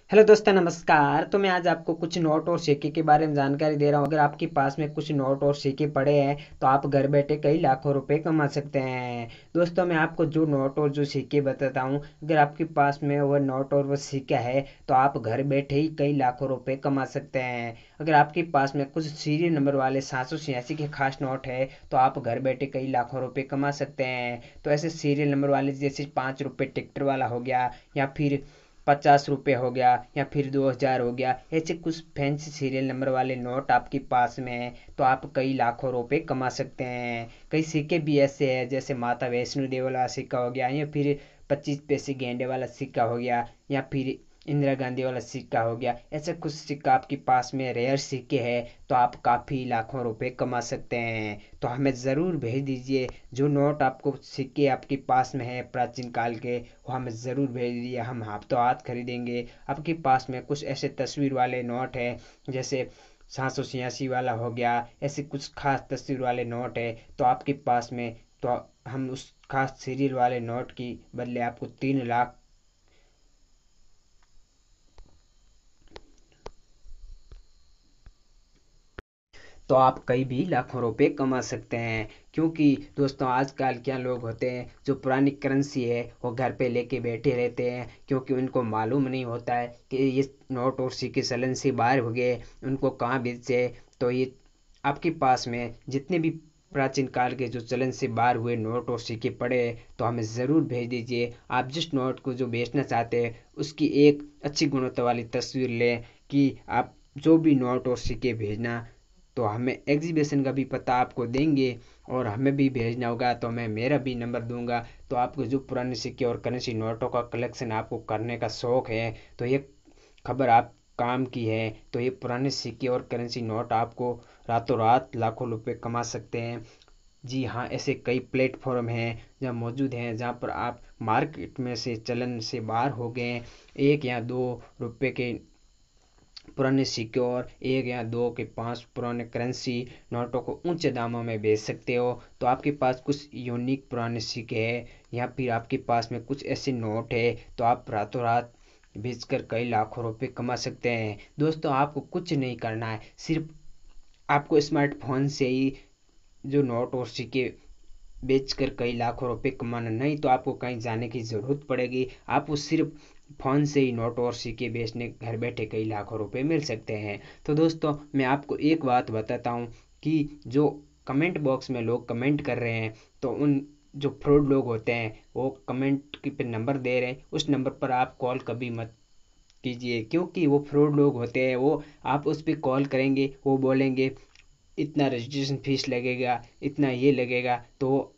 Hello दोस्तों, नमस्कार। तो मैं आज आपको कुछ नोट और सिक्के के बारे में जानकारी दे रहा हूँ। अगर आपके पास में कुछ नोट और सिक्के पड़े हैं तो आप घर बैठे कई लाखों रुपए कमा सकते हैं। दोस्तों, मैं आपको जो नोट और जो सिक्के बताता हूँ, अगर आपके पास में वो नोट और वो सिक्का है तो आप घर बैठे ही कई लाखों रुपए कमा सकते हैं। अगर आपके पास में कुछ सीरियल नंबर वाले 786 के खास नोट है तो आप घर बैठे कई लाखों रुपए कमा सकते हैं। तो ऐसे सीरियल नंबर वाले जैसे 5 रुपये टिकट वाला हो गया, या फिर 50 रुपये हो गया, या फिर 2000 हो गया, ऐसे कुछ फैंसी सीरियल नंबर वाले नोट आपके पास में है तो आप कई लाखों रुपए कमा सकते हैं। कई सिक्के भी ऐसे हैं जैसे माता वैष्णो देवी वाला सिक्का हो गया, या फिर 25 पैसे गेंडे वाला सिक्का हो गया, या फिर इंदिरा गांधी वाला सिक्का हो गया। ऐसे कुछ सिक्का आपके पास में रेयर सिक्के हैं तो आप काफ़ी लाखों रुपए कमा सकते हैं। तो हमें ज़रूर भेज दीजिए जो नोट आपको सिक्के आपके पास में है प्राचीन काल के, वो हमें ज़रूर भेज दीजिए। हम हाथों हाथ खरीदेंगे। आपके पास में कुछ ऐसे तस्वीर वाले नोट हैं जैसे 786 वाला हो गया, ऐसे कुछ खास तस्वीर वाले नोट है तो आपके पास में, तो हम उस खास सीरियल वाले नोट की बदले आपको 3 लाख, तो आप कई भी लाखों रुपए कमा सकते हैं। क्योंकि दोस्तों, आजकल क्या लोग होते हैं जो पुरानी करेंसी है वो घर पे लेके बैठे रहते हैं, क्योंकि उनको मालूम नहीं होता है कि ये नोट और सिक्के चलन से बाहर हो गए, उनको कहाँ बेचे। तो ये आपके पास में जितने भी प्राचीन काल के जो चलन से बाहर हुए नोट और सिक्के पड़े हैं तो हमें ज़रूर भेज दीजिए। आप जिस नोट को जो बेचना चाहते हैं उसकी एक अच्छी गुणवत्ता वाली तस्वीर लें कि आप जो भी नोट और सिक्के भेजना, तो हमें एग्जीबिशन का भी पता आपको देंगे और हमें भी भेजना होगा तो मैं मेरा भी नंबर दूंगा। तो आपको जो पुराने सिक्के और करेंसी नोटों का कलेक्शन आपको करने का शौक है तो ये खबर आप काम की है। तो ये पुराने सिक्के और करेंसी नोट आपको रातों रात लाखों रुपए कमा सकते हैं। जी हाँ, ऐसे कई प्लेटफॉर्म हैं जहाँ मौजूद हैं जहाँ पर आप मार्केट में से चलन से बाहर हो गए हैं। 1 या 2 रुपए के पुराने सिक्के और 1 या 2 के 5 पुराने करेंसी नोटों को ऊंचे दामों में बेच सकते हो। तो आपके पास कुछ यूनिक पुराने सिक्के हैं या फिर आपके पास में कुछ ऐसे नोट है तो आप रातों रात बेचकर कई लाखों रुपए कमा सकते हैं। दोस्तों, आपको कुछ नहीं करना है, सिर्फ आपको स्मार्टफोन से ही जो नोट और सिक्के बेचकर कई लाखों रुपए कमाना, नहीं तो आपको कहीं जाने की ज़रूरत पड़ेगी। आपको सिर्फ फ़ोन से ही नोट और सिक्के बेचने घर बैठे कई लाखों रुपए मिल सकते हैं। तो दोस्तों, मैं आपको एक बात बताता हूँ कि जो कमेंट बॉक्स में लोग कमेंट कर रहे हैं तो उन जो फ्रॉड लोग होते हैं वो कमेंट के पे नंबर दे रहे हैं, उस नंबर पर आप कॉल कभी मत कीजिए, क्योंकि वो फ्रॉड लोग होते हैं। वो आप उस पर कॉल करेंगे, वो बोलेंगे इतना रजिस्ट्रेशन फीस लगेगा, इतना ये लगेगा, तो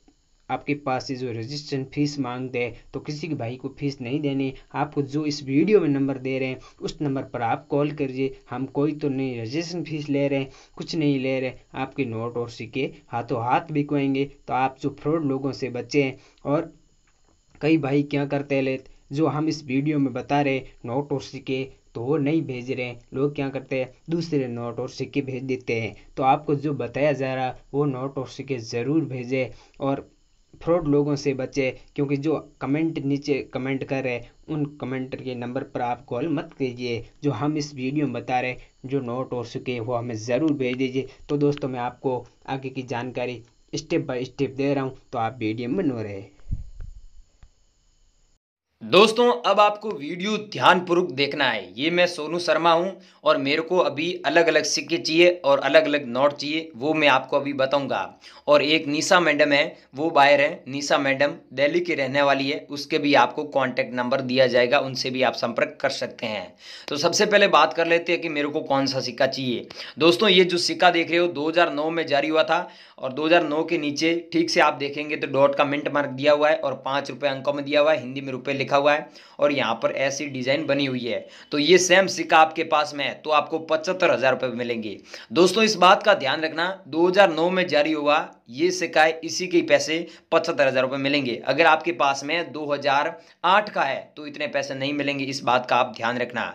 आपके पास से जो रजिस्ट्रेशन फीस मांगते हैं तो किसी के भाई को फीस नहीं देनी। आपको जो इस वीडियो में नंबर दे रहे हैं उस नंबर पर आप कॉल करिए। हम कोई तो नहीं रजिस्ट्रेशन फीस ले रहे हैं, कुछ नहीं ले रहे, आपके नोट और सिक्के हाथों हाथ बिकवाएंगे। तो आप जो फ्रॉड लोगों से बचें। और कई भाई क्या करते हैं, जो हम इस वीडियो में बता रहे नोट और सिक्के तो वो नहीं भेज रहे हैं, लोग क्या करते हैं दूसरे नोट और सिक्के भेज देते हैं। तो आपको जो बताया जा रहा वो नोट और सिक्के ज़रूर भेजें और फ्रॉड लोगों से बचे। क्योंकि जो कमेंट नीचे कमेंट कर रहे हैं उन कमेंटर के नंबर पर आप कॉल मत कीजिए। जो हम इस वीडियो में बता रहे जो नोट और सिक्के वो हमें ज़रूर भेज दीजिए। तो दोस्तों, मैं आपको आगे की जानकारी स्टेप बाय स्टेप दे रहा हूँ तो आप वीडियो में बने रहे। दोस्तों, अब आपको वीडियो ध्यानपूर्वक देखना है। ये मैं सोनू शर्मा हूं और मेरे को अभी अलग अलग सिक्के चाहिए और अलग अलग नोट चाहिए, वो मैं आपको अभी बताऊंगा। और एक निशा मैडम है, वो बाहर है। निशा मैडम दिल्ली की रहने वाली है, उसके भी आपको कांटेक्ट नंबर दिया जाएगा, उनसे भी आप संपर्क कर सकते हैं। तो सबसे पहले बात कर लेते हैं कि मेरे को कौन सा सिक्का चाहिए। दोस्तों, ये जो सिक्का देख रहे हो 2009 में जारी हुआ था और 2009 के नीचे ठीक से आप देखेंगे तो डॉट का मिंट मार्क दिया हुआ है और 5 रुपये अंकों में दिया हुआ है, हिंदी में रुपये लिखा हुआ है और यहाँ पर ऐसी डिजाइन बनी हुई है। तो ये सेम सिक्का आपके पास में है तो आपको 75,000 रुपये मिलेंगे। दोस्तों, इस बात का ध्यान रखना, 2009 में जारी हुआ ये सिक्का है, इसी के पैसे 75,000 रुपये मिलेंगे। अगर आपके पास में 2008 का है तो इतने पैसे नहीं मिलेंगे, इस बात का आप ध्यान रखना।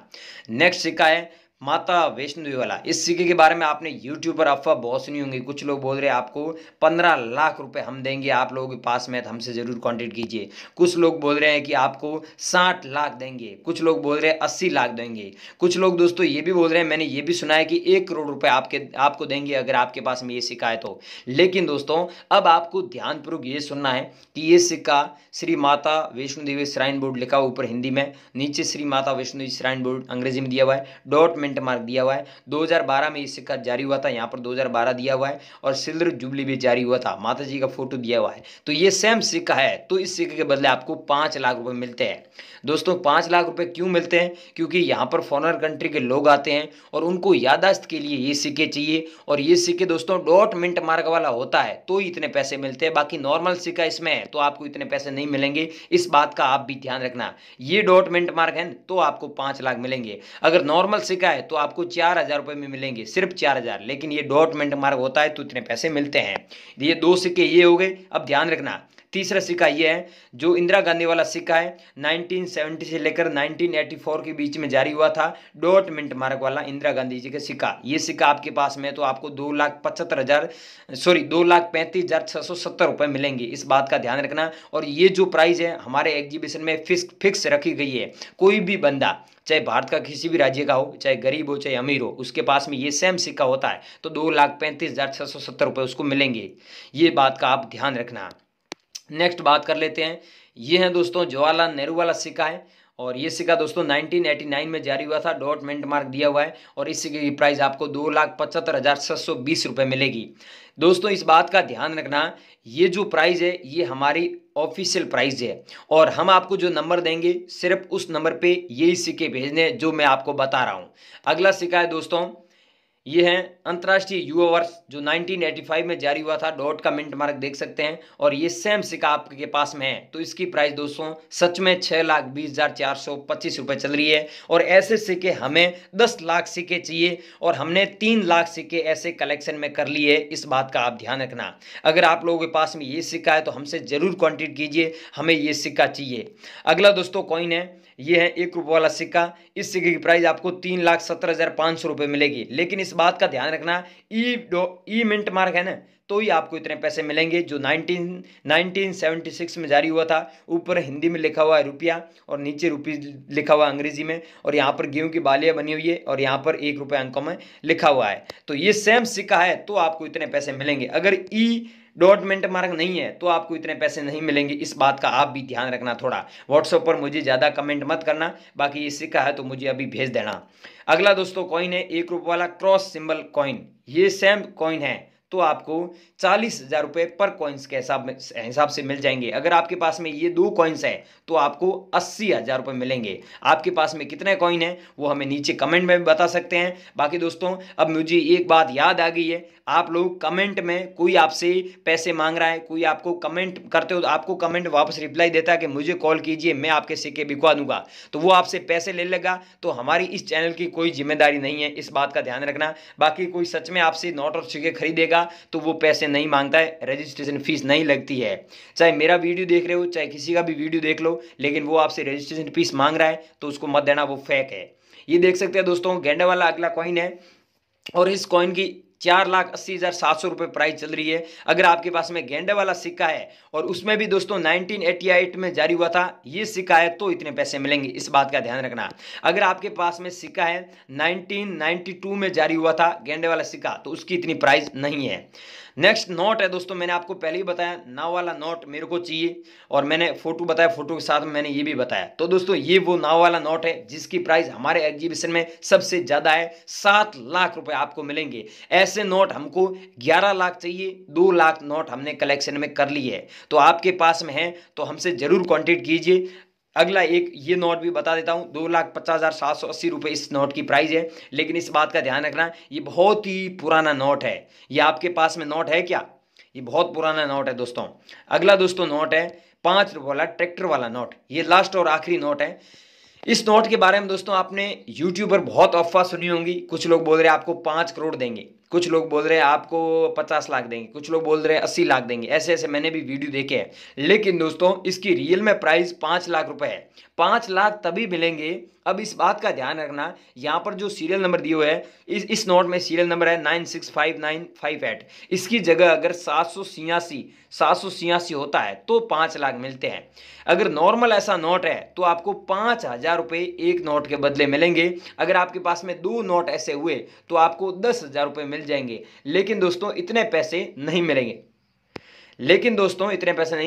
नेक्स्ट सिक्का है माता वैष्णो देवी वाला, इस सिक्के के बारे में आपने यूट्यूब पर अफवाह बहुत सुनी होंगी। कुछ लोग बोल रहे हैं आपको 15 लाख रुपए हम देंगे, आप लोगों के पास में तो हमसे जरूर कांटेक्ट कीजिए। कुछ लोग बोल रहे हैं कि आपको 60 लाख देंगे, कुछ लोग बोल रहे हैं 80 लाख देंगे, कुछ लोग दोस्तों ये भी बोल रहे हैं, मैंने ये भी सुना है कि 1 करोड़ रुपए आपको देंगे अगर आपके पास में ये सिक्का है तो। लेकिन दोस्तों अब आपको ध्यानपूर्वक ये सुनना है कि ये सिक्का श्री माता वैष्णो देवी श्राइन बोर्ड लिखा हुआ ऊपर हिंदी में, नीचे श्री माता वैष्णो देवी श्राइन बोर्ड अंग्रेजी में दिया हुआ है, डॉट मिंट मार्क दिया हुआ है। 2012 में ये सिक्का जारी हुआ था, यहाँ पर 2012 दिया हुआ है, और सिल्वर जुबली भी जारी हुआ था, माता जी का फोटो दिया हुआ है। तो ये सेम सिक्का है, तो इस सिक्के के बदले आपको 5 लाख रुपए मिलते हैं। दोस्तों 5 लाख रुपए क्यों मिलते हैं? क्योंकि यहाँ पर फॉरेनर कंट्री के लोग आते हैं और उनको याददाश्त के लिए ये सिक्के चाहिए, और ये सिक्के दोस्तों डॉट मिंट मार्क वाला होता है तो ही इतने पैसे मिलते हैं। बाकी नॉर्मल सिक्का इसमें है तो आपको इतने पैसे नहीं मिलेंगे, इस बात का आप भी ध्यान रखना। ये डॉट मिंट मार्क है तो आपको 5 लाख मिलेंगे, अगर नॉर्मल सिक्का है तो आपको 4,000 रुपए में मिलेंगे, सिर्फ 4,000। लेकिन ये डॉट मिंट मार्क होता है तो इतने पैसे मिलते हैं। ये 2 सिक्के ये हो गए। अब ध्यान रखना तीसरा सिक्का ये है जो इंदिरा गांधी वाला सिक्का है, 1970 से लेकर 1984 के बीच में जारी हुआ था, डॉट मिंट मार्क वाला इंदिरा गांधी जी का सिक्का। ये सिक्का आपके पास में तो आपको 2,35,670 रुपए मिलेंगे, इस बात का ध्यान रखना। और ये जो प्राइस है हमारे एग्जीबिशन में फिक्स रखी गई है। कोई भी बंदा चाहे भारत का किसी भी राज्य का हो, चाहे गरीब हो चाहे अमीर हो, उसके पास में ये सेम सिक्का होता है तो 2,35,670 रुपए उसको मिलेंगे, ये बात का आप ध्यान रखना। नेक्स्ट बात कर लेते हैं, ये है दोस्तों जवाहरलाल नेहरू वाला सिक्का है, और ये सिक्का दोस्तों 1989 में जारी हुआ था, डॉट मिंट मार्क दिया हुआ है, और इस सिक्के की प्राइस आपको 2,75,620 रुपए मिलेगी। दोस्तों इस बात का ध्यान रखना, ये जो प्राइस है ये हमारी ऑफिशियल प्राइस है, और हम आपको जो नंबर देंगे सिर्फ उस नंबर पे यही सिक्के भेजने जो मैं आपको बता रहा हूँ। अगला सिक्का है दोस्तों, ये है अंतर्राष्ट्रीय युवा वर्ष जो 1985 में जारी हुआ था, डॉट का मिंट मार्क देख सकते हैं, और ये सेम सिक्का आपके पास में है तो इसकी प्राइस दोस्तों सच में 6,20,425 रुपए चल रही है। और ऐसे सिक्के हमें 10 लाख सिक्के चाहिए, और हमने 3 लाख सिक्के ऐसे कलेक्शन में कर लिए, इस बात का आप ध्यान रखना। अगर आप लोगों के पास में ये सिक्का है तो हमसे जरूर कॉन्टेक्ट कीजिए, हमें ये सिक्का चाहिए। अगला दोस्तों कॉइन है, ये है 1 रुपये वाला सिक्का, इस सिक्के की प्राइस आपको 3,70,500 रुपये मिलेगी। लेकिन इस बात का ध्यान रखना, ई मिंट मार्क है ना तो ही आपको इतने पैसे मिलेंगे, जो 1976 में जारी हुआ था। ऊपर हिंदी में लिखा हुआ है रुपया, और नीचे रुपी लिखा हुआ है अंग्रेजी में, और यहाँ पर गेहूं की बालियाँ बनी हुई है, और यहाँ पर 1 रुपये अंकों में लिखा हुआ है। तो ये सेम सिक्का है तो आपको इतने पैसे मिलेंगे, अगर ई डॉट मिंट मार्क नहीं है तो आपको इतने पैसे नहीं मिलेंगे, इस बात का आप भी ध्यान रखना। थोड़ा व्हाट्सएप पर मुझे ज़्यादा कमेंट मत करना, बाकी ये सिक्का है तो मुझे अभी भेज देना। अगला दोस्तों कॉइन है 1 रुपये वाला क्रॉस सिंबल कॉइन, ये सेम कॉइन है तो आपको 40,000 रुपये पर कॉइन्स के हिसाब से मिल जाएंगे। अगर आपके पास में ये 2 कॉइन्स है तो आपको 80,000 रुपये मिलेंगे। आपके पास में कितने कॉइन है वो हमें नीचे कमेंट में भी बता सकते हैं। बाकी दोस्तों अब मुझे एक बात याद आ गई है, आप लोग कमेंट में कोई आपसे पैसे मांग रहा है, कोई आपको कमेंट करते हो तो आपको कमेंट वापस रिप्लाई देता है कि मुझे कॉल कीजिए मैं आपके सिक्के बिकवा दूंगा, तो वो आपसे पैसे ले लेगा, तो हमारी इस चैनल की कोई जिम्मेदारी नहीं है, इस बात का ध्यान रखना। बाकी कोई सच में आपसे नोट और सिक्के खरीदेगा तो वो पैसे नहीं मांगता है, रजिस्ट्रेशन फीस नहीं लगती है। चाहे मेरा वीडियो देख रहे हो चाहे किसी का भी वीडियो देख लो, लेकिन वो आपसे रजिस्ट्रेशन फीस मांग रहा है तो उसको मत देना, वो फेक है। ये देख सकते हैं दोस्तों गेंडा वाला अगला कॉइन है, और इस कॉइन की 4,80,700 रुपये प्राइस चल रही है। अगर आपके पास में गेंडे वाला सिक्का है और उसमें भी दोस्तों 1988 में जारी हुआ था ये सिक्का है तो इतने पैसे मिलेंगे, इस बात का ध्यान रखना। अगर आपके पास में सिक्का है 1992 में जारी हुआ था गेंडे वाला सिक्का तो उसकी इतनी प्राइस नहीं है। नेक्स्ट नोट है दोस्तों, मैंने आपको पहले ही बताया नाव वाला नोट मेरे को चाहिए, और मैंने फोटो बताया, फोटो के साथ मैंने ये भी बताया। तो दोस्तों ये वो नाव वाला नोट है जिसकी प्राइस हमारे एग्जीबिशन में सबसे ज़्यादा है, 7 लाख रुपए आपको मिलेंगे। ऐसे नोट हमको 11 लाख चाहिए, 2 लाख नोट हमने कलेक्शन में कर ली है, तो आपके पास में है तो हमसे ज़रूर कॉन्टेक्ट कीजिए। अगला एक ये नोट भी बता देता हूँ, 2,50,780 रुपये इस नोट की प्राइस है। लेकिन इस बात का ध्यान रखना ये बहुत ही पुराना नोट है, ये आपके पास में नोट है क्या? ये बहुत पुराना नोट है दोस्तों। अगला दोस्तों नोट है 5 रुपये वाला ट्रैक्टर वाला नोट, ये लास्ट और आखिरी नोट है। इस नोट के बारे में दोस्तों आपने यूट्यूब पर बहुत अफवाह सुनी होंगी, कुछ लोग बोल रहे हैं आपको 5 करोड़ देंगे। कुछ लोग बोल रहे हैं आपको 50 लाख देंगे, कुछ लोग बोल रहे हैं 80 लाख देंगे, ऐसे ऐसे मैंने भी वीडियो देखे हैं। लेकिन दोस्तों इसकी रियल में प्राइस 5 लाख रुपए है। 5 लाख तभी मिलेंगे। अब इस बात का ध्यान रखना, यहाँ पर जो सीरियल नंबर दिए हुए है, इस नोट में सीरियल नंबर है 965958। इसकी जगह अगर 786 होता है तो 5 लाख मिलते हैं। अगर नॉर्मल ऐसा नोट है तो आपको 5,000 रुपये एक नोट के बदले मिलेंगे। अगर आपके पास में 2 नोट ऐसे हुए तो आपको 10,000 रुपये मिल जाएंगे। लेकिन दोस्तों इतने पैसे नहीं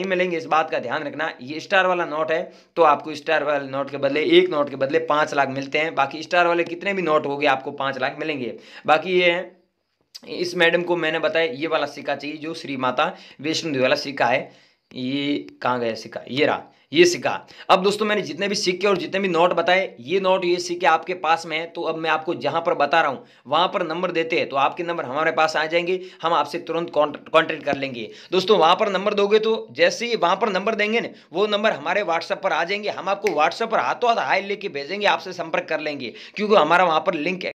मिलेंगे, इस बात का ध्यान रखना। ये स्टार वाला नोट है तो आपको स्टार वाले नोट के बदले, एक नोट के बदले 5 लाख मिलते हैं। बाकी स्टार वाले कितने भी नोट हो गए आपको 5 लाख मिलेंगे। बाकी ये है, इस मैडम को मैंने बताया ये वाला सिक्का चाहिए जो श्री माता वैष्णो देवी वाला सिक्का है। ये कहाँ गया सिक्का, ये रहा ये सिक्का। अब दोस्तों मैंने जितने भी सिक्के और जितने भी नोट बताए, ये नोट ये सिक्के आपके पास में है, तो अब मैं आपको जहां पर बता रहा हूं वहां पर नंबर देते हैं तो आपके नंबर हमारे पास आ जाएंगे, हम आपसे तुरंत कॉन्टेक्ट कर लेंगे। दोस्तों वहां पर नंबर दोगे तो जैसे ही वहां पर नंबर देंगे ना, वो नंबर हमारे व्हाट्सएप पर आ जाएंगे, हम आपको व्हाट्सएप पर हाथों हाथ हाई लेके भेजेंगे, आपसे संपर्क कर लेंगे, क्योंकि हमारा वहां पर लिंक